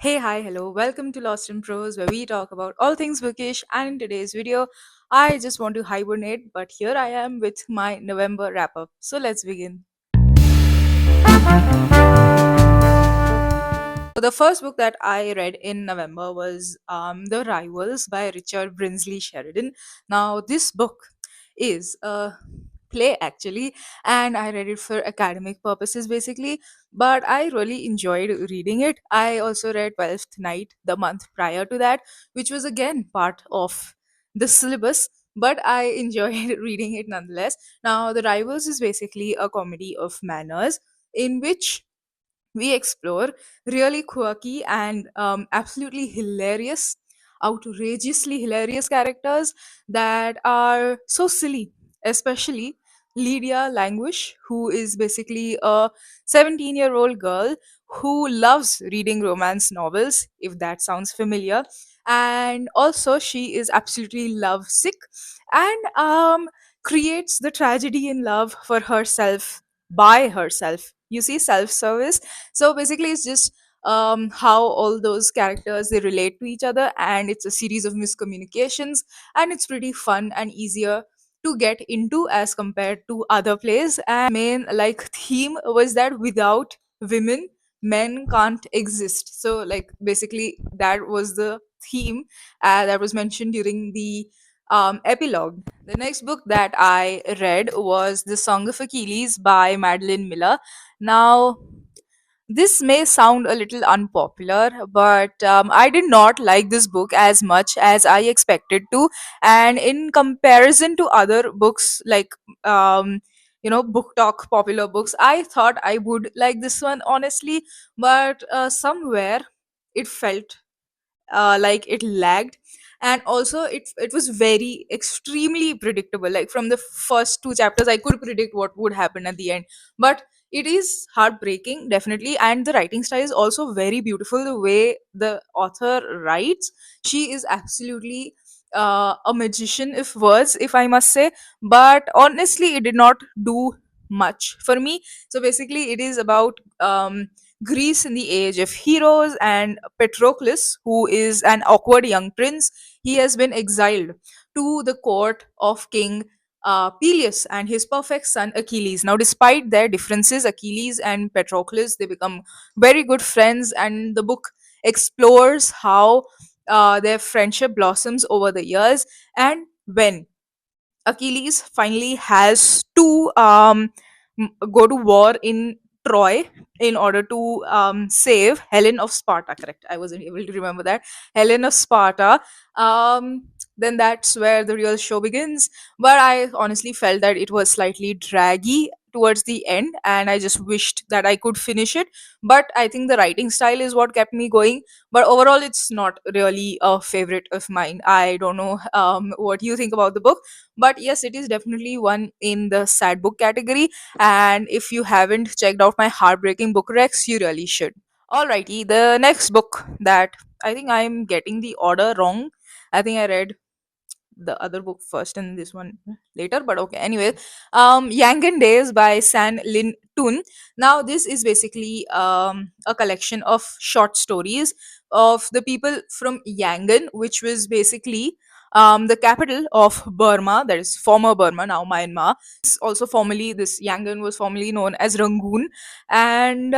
Hey, hi, hello. Welcome to Lost in Prose, where we talk about all things bookish. And in today's video, I just want to hibernate, but here I am with my November wrap up. So let's begin. So the first book that I read in November was The Rivals by Richard Brinsley Sheridan. Now, this book is a play actually, and I read it for academic purposes basically, but I really enjoyed reading it. I also read 12th Night the month prior to that, which was again part of the syllabus. But I enjoyed reading it nonetheless. Now, The Rivals is basically a comedy of manners in which we explore really quirky and absolutely hilarious, outrageously hilarious characters that are so silly, especially Lydia Languish, who is basically a 17-year-old girl who loves reading romance novels, if that sounds familiar. And also, she is absolutely lovesick and creates the tragedy in love for herself by herself. You see, self service. So basically it's just how all those characters they relate to each other, and it's a series of miscommunications, and it's pretty fun and easier to get into as compared to other plays. And main like theme was that without women men can't exist. So like basically that was the theme that was mentioned during the epilogue. The next book that I read was The Song of Achilles by Madeline Miller. Now, this may sound a little unpopular, but I did not like this book as much as I expected to. And in comparison to other books like, book talk popular books, I thought I would like this one honestly, but somewhere it felt like it lagged, and also it was very extremely predictable. Like from the first two chapters I could predict what would happen at the end, but it is heartbreaking definitely. And the writing style is also very beautiful. The way the author writes, she is absolutely a magician if words, if I must say. But honestly it did not do much for me. So basically it is about Greece in the age of heroes, and Patroclus, who is an awkward young prince, he has been exiled to the court of King Peleus and his perfect son Achilles. Now, despite their differences, Achilles and Patroclus they become very good friends, and the book explores how their friendship blossoms over the years. And when Achilles finally has to go to war in Troy in order to save Helen of Sparta. Correct. I wasn't able to remember that. Helen of Sparta. Um, then that's where the real show begins. But I honestly felt that it was slightly draggy towards the end, and I just wished that I could finish it. But I think the writing style is what kept me going. But overall, it's not really a favorite of mine. I don't know what you think about the book, but yes, it is definitely one in the sad book category. And if you haven't checked out my heartbreaking book recs, you really should. Alrighty, the next book that I think I'm getting the order wrong. I think I read the other book first and this one later, but okay, anyway. Yangon Days by San Lin Tun. Now this is basically a collection of short stories of the people from Yangon, which was basically the capital of Burma, that is former Burma, now Myanmar. It's also formerly, this Yangon was formerly known as Rangoon. And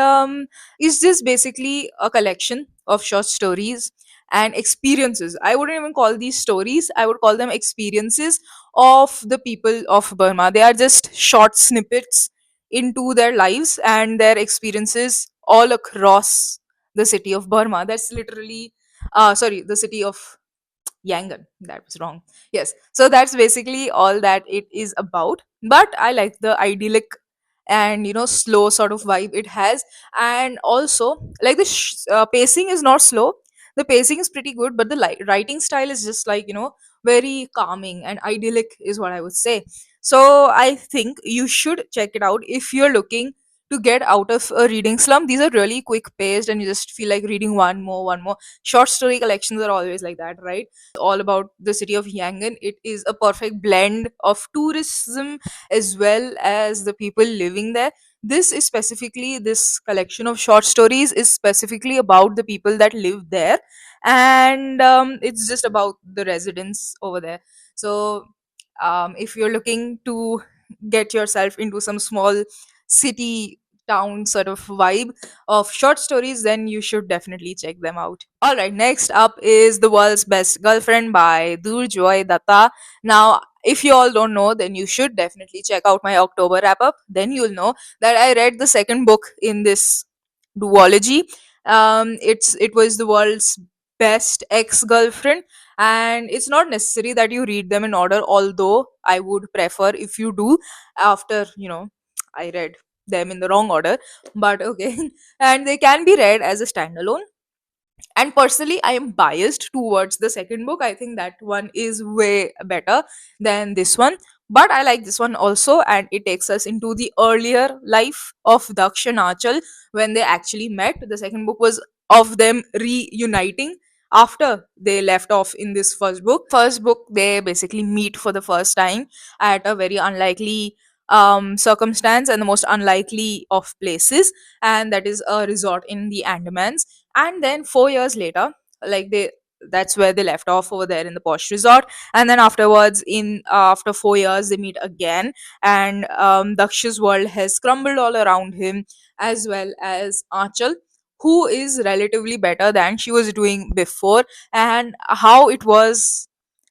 it's just basically a collection of short stories and experiences. I wouldn't even call these stories, I would call them experiences of the people of Burma. They are just short snippets into their lives and their experiences all across the city of Burma. That's literally, sorry, the city of Yangon. That was wrong. Yes. So that's basically all that it is about. But I like the idyllic and slow sort of vibe it has. And also like the pacing is not slow. The pacing is pretty good, but the writing style is just like very calming and idyllic is what I would say. So I think you should check it out if you're looking to get out of a reading slump. These are really quick paced and you just feel like reading one more. Short story collections are always like that, right? All about the city of Yangon. It is a perfect blend of tourism as well as the people living there. this is specifically, this collection of short stories is specifically about the people that live there, and it's just about the residents over there. So if you're looking to get yourself into some small city town sort of vibe of short stories, then you should definitely check them out. All right, next up is The World's Best Girlfriend by Durjoy Datta. Now, if you all don't know, then you should definitely check out my October wrap up. Then you'll know that I read the second book in this duology. It was The World's Best Ex Girlfriend, and it's not necessary that you read them in order, although I would prefer if you do, after I read them in the wrong order, but okay. And they can be read as a standalone, and personally I am biased towards the second book. I think that one is way better than this one, but I like this one also, and it takes us into the earlier life of Daksh and Achal when they actually met. The second book was of them reuniting after they left off in this first book. They basically meet for the first time at a very unlikely circumstance and the most unlikely of places, and that is a resort in the Andamans. And then 4 years later, like they that's where they left off, over there in the posh resort. And then afterwards, in after 4 years, they meet again, and Daksh's world has crumbled all around him, as well as Achal, who is relatively better than she was doing before. And how it was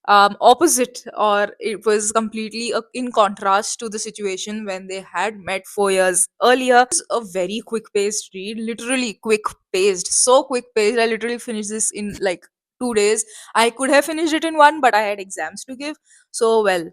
opposite, or it was completely in contrast to the situation when they had met 4 years earlier. It's a very quick paced read, literally quick paced, so quick paced. I literally finished this in like 2 days. I could have finished it in one, but I had exams to give. So, well,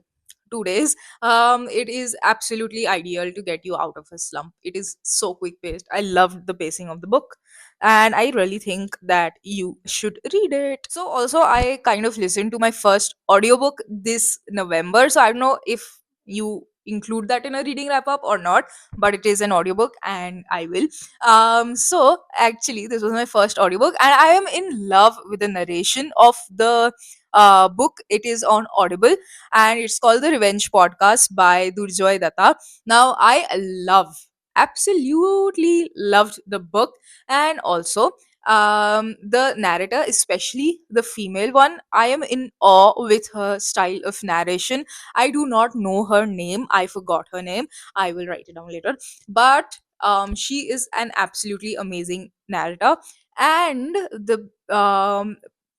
2 days. It is absolutely ideal to get you out of a slump. It is so quick paced. I loved the pacing of the book, and I really think that you should read it. So also, I kind of listened to my first audiobook this November, so I don't know if you include that in a reading wrap up or not, but it is an audiobook and I will. So actually, this was my first audiobook, and I am in love with the narration of the book. It is on Audible, and it's called The Revenge Podcast by Durjoy Datta. Now, I absolutely loved the book, and also the narrator, especially the female one. I am in awe with her style of narration. I do not know her name, I forgot her name. I will write it down later, but she is an absolutely amazing narrator. And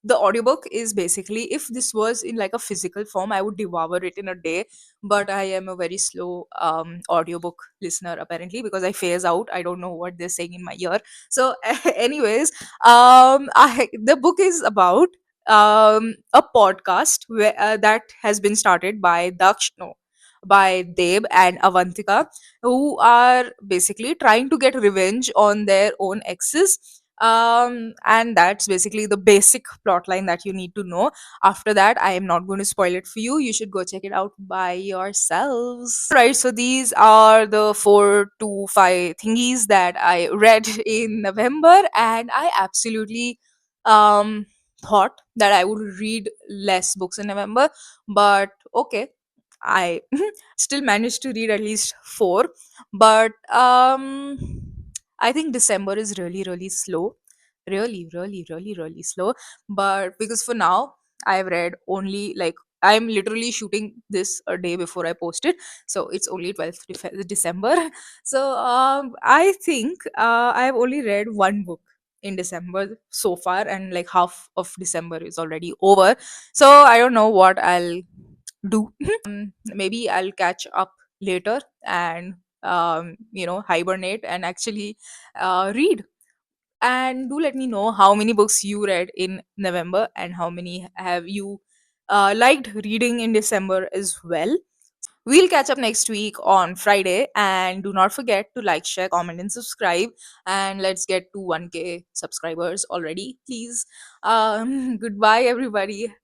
the audiobook is basically, if this was in like a physical form, I would devour it in a day, but I am a very slow audiobook listener, apparently, because I phase out. I don't know what they're saying in my ear. So anyways, the book is about a podcast that has been started by Daksh, no, by Deb and Avantika, who are basically trying to get revenge on their own exes. And that's basically the basic plot line that you need to know. After that, I am not going to spoil it for you. You should go check it out by yourselves. Right, so these are the 4 to 5 thingies that I read in November, and I absolutely um thought that I would read less books in November, but okay, I still managed to read at least four. But I think December is really, really slow. Really, really, really, really slow. But because for now, I've read only like, I'm literally shooting this a day before I post it. So it's only 12th December. So I think I've only read one book in December so far, and like half of December is already over. So I don't know what I'll do. Maybe I'll catch up later and hibernate and actually read. And do let me know how many books you read in November, and how many have you liked reading in December as well. We'll catch up next week on Friday, and do not forget to like, share, comment, and subscribe. And let's get to 1K subscribers already, please. Goodbye, everybody.